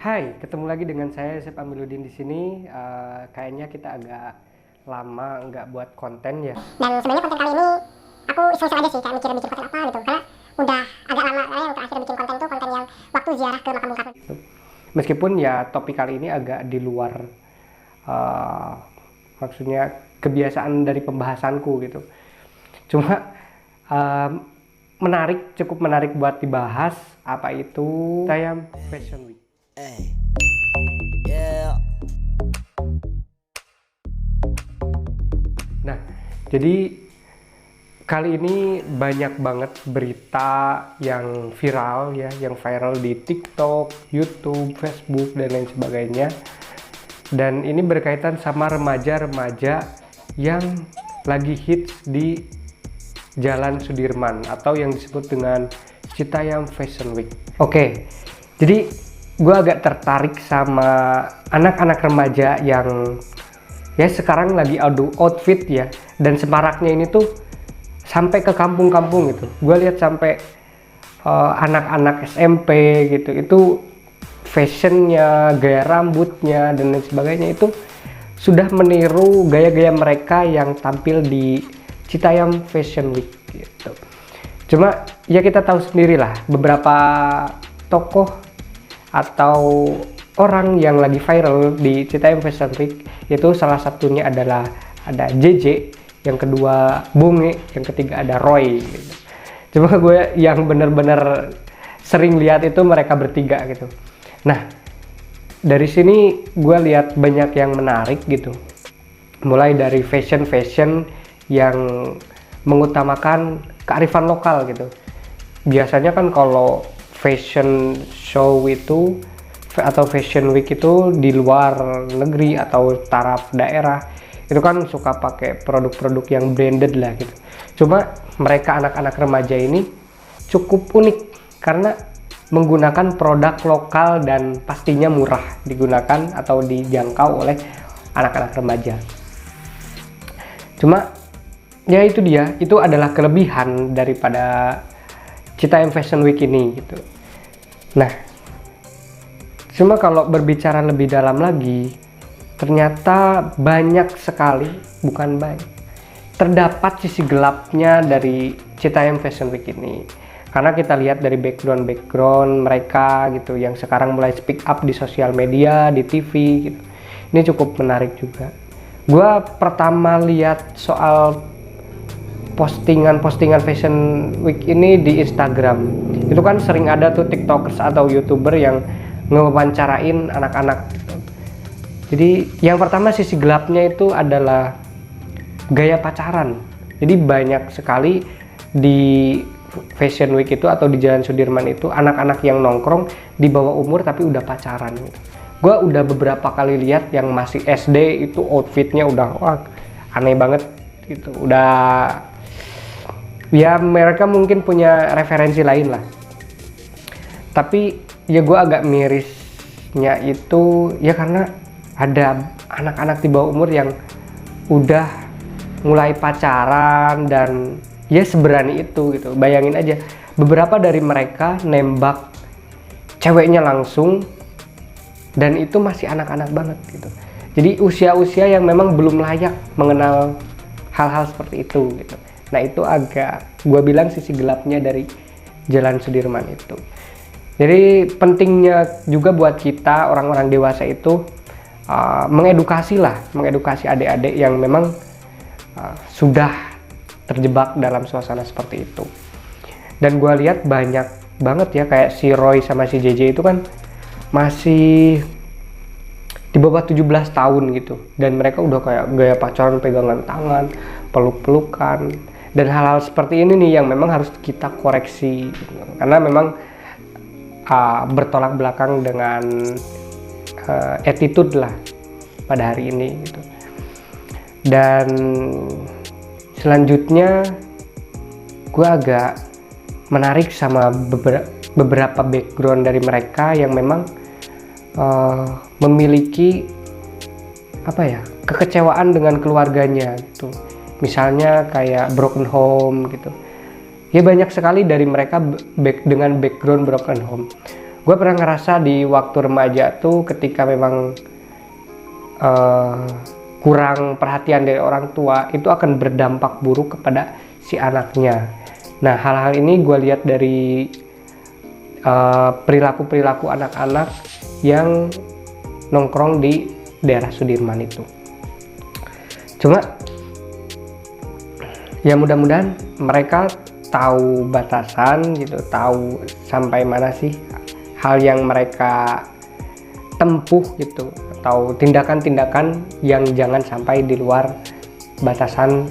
Hai, ketemu lagi dengan saya Sep Amiluddin di sini. Kayaknya kita agak lama nggak buat konten ya. Dan sebenarnya konten kali ini aku iseng-iseng aja sih, kayak mikir-mikir konten apa gitu. Karena udah agak lama yang terakhir bikin konten tuh konten yang waktu ziarah ke makam Bung Karno. Meskipun ya topik kali ini agak di luar, uh, maksudnya kebiasaan dari pembahasanku gitu. Cuma cukup menarik buat dibahas. Apa itu Citayam Fashion Week? Hey, yeah. Nah, jadi kali ini banyak banget berita yang viral ya, yang viral di TikTok, YouTube, Facebook, dan lain sebagainya. Dan ini berkaitan sama remaja-remaja yang lagi hits di Jalan Sudirman atau yang disebut dengan Citayam Fashion Week. Oke, jadi gue agak tertarik sama anak-anak remaja yang ya sekarang lagi adu outfit ya, dan semaraknya ini tuh sampai ke kampung-kampung gitu. Gue lihat sampai anak-anak SMP gitu, itu fashionnya, gaya rambutnya dan lain sebagainya itu sudah meniru gaya-gaya mereka yang tampil di Citayam Fashion Week gitu. Cuma ya kita tahu sendirilah, beberapa tokoh atau orang yang lagi viral di Citayam Fashion Week itu salah satunya adalah ada JJ, yang kedua Bunge, yang ketiga ada Roy gitu. Cuma gue yang bener-bener sering lihat itu mereka bertiga gitu. Nah, dari sini gue lihat banyak yang menarik gitu, mulai dari fashion yang mengutamakan kearifan lokal gitu. Biasanya kan kalau fashion show itu atau fashion week itu di luar negeri atau taraf daerah itu kan suka pakai produk-produk yang branded lah gitu. Cuma mereka anak-anak remaja ini cukup unik karena menggunakan produk lokal dan pastinya murah digunakan atau dijangkau oleh anak-anak remaja. Cuma ya itu dia, itu adalah kelebihan daripada Citayam Fashion Week ini gitu. Nah, cuma kalau berbicara lebih dalam lagi, ternyata banyak sekali, bukan banyak, terdapat sisi gelapnya dari Citayam Fashion Week ini. Karena kita lihat dari background mereka gitu, yang sekarang mulai speak up di sosial media, di TV gitu. Ini cukup menarik juga. Gua pertama lihat soal postingan Fashion Week ini di Instagram. Itu kan sering ada tuh TikTokers atau YouTuber yang ngewawancarain anak-anak gitu. Jadi yang pertama sisi gelapnya itu adalah gaya pacaran. Jadi banyak sekali di Fashion Week itu atau di Jalan Sudirman itu anak-anak yang nongkrong di bawah umur tapi udah pacaran gitu. Gue udah beberapa kali lihat yang masih SD itu outfitnya udah wah, aneh banget gitu. Udah ya mereka mungkin punya referensi lain lah. Tapi ya gue agak mirisnya itu ya karena ada anak-anak di bawah umur yang udah mulai pacaran dan ya seberani itu gitu. Bayangin aja, beberapa dari mereka nembak ceweknya langsung dan itu masih anak-anak banget gitu. Jadi usia-usia yang memang belum layak mengenal hal-hal seperti itu gitu. Nah itu agak gue bilang sisi gelapnya dari Jalan Sudirman itu. Jadi pentingnya juga buat kita orang-orang dewasa itu mengedukasi adik-adik yang memang sudah terjebak dalam suasana seperti itu. Dan gue lihat banyak banget ya, kayak si Roy sama si JJ itu kan masih di bawah 17 tahun gitu, dan mereka udah kayak gaya pacaran, pegangan tangan, peluk-pelukan, dan hal-hal seperti ini nih yang memang harus kita koreksi gitu. Karena memang bertolak belakang dengan attitude lah pada hari ini gitu. Dan selanjutnya gue agak menarik sama beberapa background dari mereka yang memang memiliki apa ya, kekecewaan dengan keluarganya gitu. Misalnya kayak broken home gitu. Ya banyak sekali dari mereka dengan background broken home. Gue pernah ngerasa di waktu remaja tuh ketika memang kurang perhatian dari orang tua, itu akan berdampak buruk kepada si anaknya. Nah, hal-hal ini gue lihat dari perilaku-perilaku anak-anak yang nongkrong di daerah Sudirman itu. Cuma ya mudah-mudahan mereka tahu batasan gitu, tahu sampai mana sih hal yang mereka tempuh gitu, atau tindakan-tindakan yang jangan sampai di luar batasan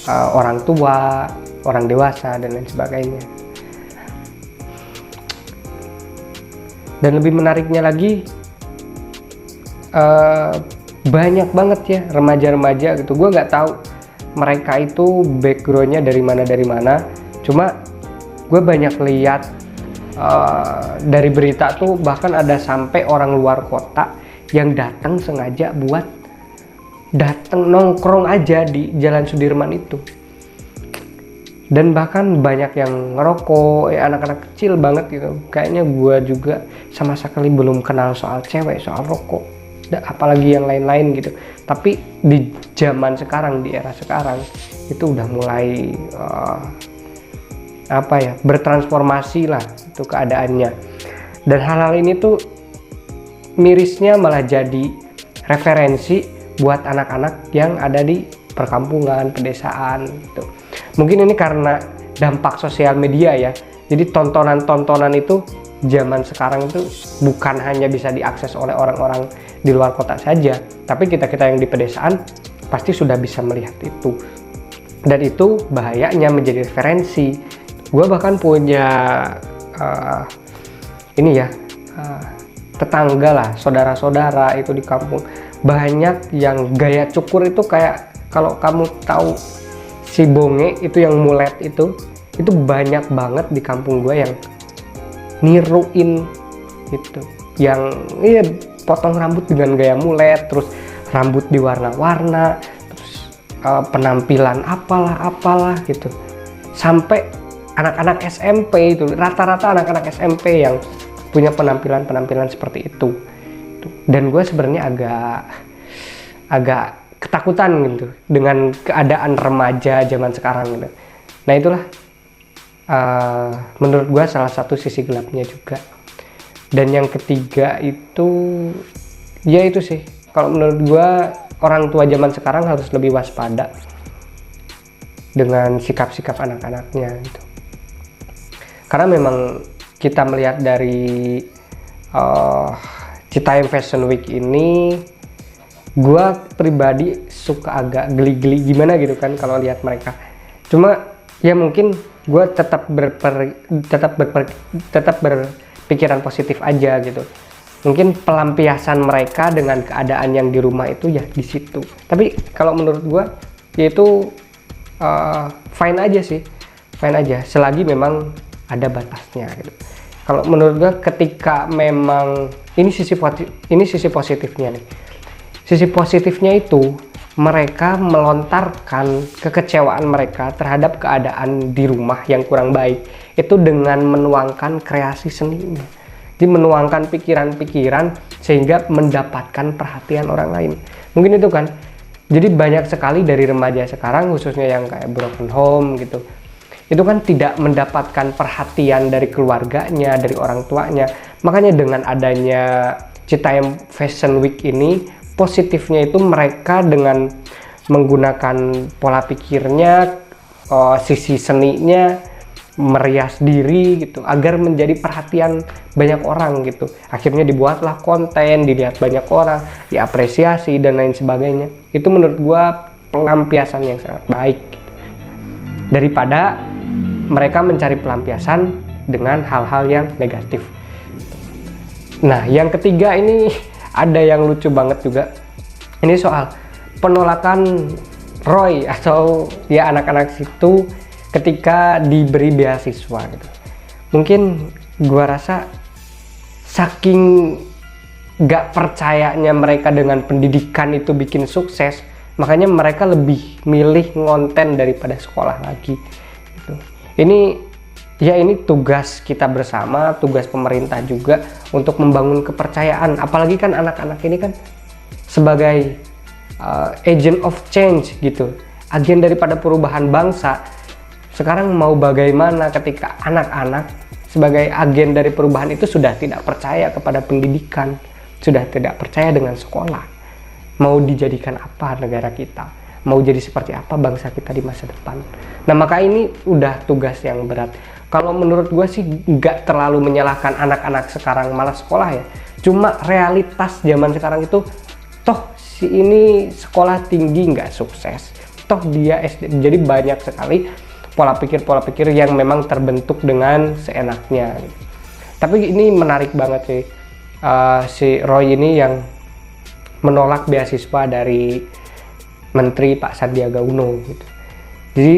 orang tua, orang dewasa dan lain sebagainya. Dan lebih menariknya lagi, banyak banget ya remaja-remaja gitu. Gue nggak tahu mereka itu backgroundnya dari mana. Cuma gue banyak lihat dari berita tuh, bahkan ada sampai orang luar kota yang datang sengaja buat datang nongkrong aja di Jalan Sudirman itu. Dan bahkan banyak yang ngerokok, ya anak-anak kecil banget gitu. Kayaknya gue juga sama sekali belum kenal soal cewek, soal rokok, apalagi yang lain-lain gitu. Tapi di zaman sekarang, di era sekarang, itu udah mulai bertransformasi lah itu keadaannya. Dan hal-hal ini tuh mirisnya malah jadi referensi buat anak-anak yang ada di perkampungan, pedesaan gitu. Mungkin ini karena dampak sosial media ya. Jadi tontonan-tontonan itu zaman sekarang itu bukan hanya bisa diakses oleh orang-orang di luar kota saja, tapi kita-kita yang di pedesaan pasti sudah bisa melihat itu. Dan itu bahayanya menjadi referensi. Gue bahkan punya tetangga lah, saudara-saudara itu di kampung, banyak yang gaya cukur itu kayak, kalau kamu tahu si bonge itu yang mulet itu banyak banget di kampung gue yang niruin gitu, yang potong rambut dengan gaya mulet, terus rambut diwarna-warna, terus penampilan apalah gitu. Sampai anak-anak SMP itu, rata-rata anak-anak SMP yang punya penampilan seperti itu. Dan gue sebenarnya agak ketakutan gitu dengan keadaan remaja zaman sekarang gitu. Nah itulah menurut gue salah satu sisi gelapnya juga. Dan yang ketiga itu, ya itu sih, kalau menurut gue orang tua zaman sekarang harus lebih waspada dengan sikap-sikap anak-anaknya gitu. Karena memang kita melihat dari Citayam Fashion Week ini, gue pribadi suka agak geli-geli gimana gitu kan kalau lihat mereka. Cuma ya mungkin gue tetap berpikiran positif aja gitu. Mungkin pelampiasan mereka dengan keadaan yang di rumah itu ya di situ. Tapi kalau menurut gue yaitu fine aja sih, fine aja selagi memang ada batasnya gitu. Kalau menurut gue ketika memang ini sisi positifnya nih. Sisi positifnya itu mereka melontarkan kekecewaan mereka terhadap keadaan di rumah yang kurang baik itu dengan menuangkan kreasi seninya. Jadi menuangkan pikiran-pikiran sehingga mendapatkan perhatian orang lain. Mungkin itu kan. Jadi banyak sekali dari remaja sekarang, khususnya yang kayak broken home gitu, itu kan tidak mendapatkan perhatian dari keluarganya, dari orang tuanya. Makanya dengan adanya Citayam Fashion Week ini, positifnya itu mereka dengan menggunakan pola pikirnya, sisi seninya, merias diri gitu agar menjadi perhatian banyak orang gitu. Akhirnya dibuatlah konten, dilihat banyak orang, diapresiasi dan lain sebagainya. Itu menurut gua pelampiasan yang sangat baik daripada mereka mencari pelampiasan dengan hal-hal yang negatif. Nah, yang ketiga ini ada yang lucu banget juga. Ini soal penolakan Roy atau ya anak-anak situ ketika diberi beasiswa gitu. Mungkin gua rasa saking gak percayanya mereka dengan pendidikan itu bikin sukses, makanya mereka lebih milih ngonten daripada sekolah lagi gitu. Ini ya ini tugas kita bersama, tugas pemerintah juga untuk membangun kepercayaan. Apalagi kan anak-anak ini kan sebagai agent of change gitu, agen daripada perubahan bangsa. Sekarang mau bagaimana ketika anak-anak sebagai agen dari perubahan itu sudah tidak percaya kepada pendidikan, sudah tidak percaya dengan sekolah. Mau dijadikan apa negara kita? Mau jadi seperti apa bangsa kita di masa depan? Nah, maka ini udah tugas yang berat. Kalau menurut gue sih nggak terlalu menyalahkan anak-anak sekarang malas sekolah ya. Cuma realitas zaman sekarang itu, toh si ini sekolah tinggi nggak sukses, toh dia SD. Jadi banyak sekali pola pikir yang memang terbentuk dengan seenaknya. Tapi ini menarik banget sih, si Roy ini yang menolak beasiswa dari Menteri Pak Sandiaga Uno gitu. Jadi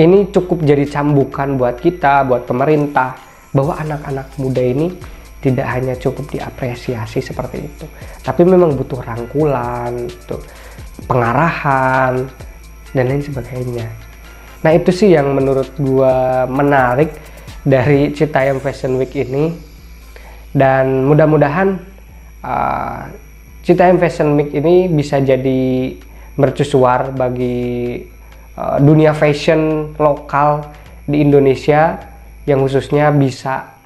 ini cukup jadi cambukan buat kita, buat pemerintah, bahwa anak-anak muda ini tidak hanya cukup diapresiasi seperti itu, tapi memang butuh rangkulan, butuh pengarahan, dan lain sebagainya. Nah, itu sih yang menurut gua menarik dari Citayam Fashion Week ini. Dan mudah-mudahan Citayam Fashion Week ini bisa jadi mercusuar bagi dunia fashion lokal di Indonesia, yang khususnya bisa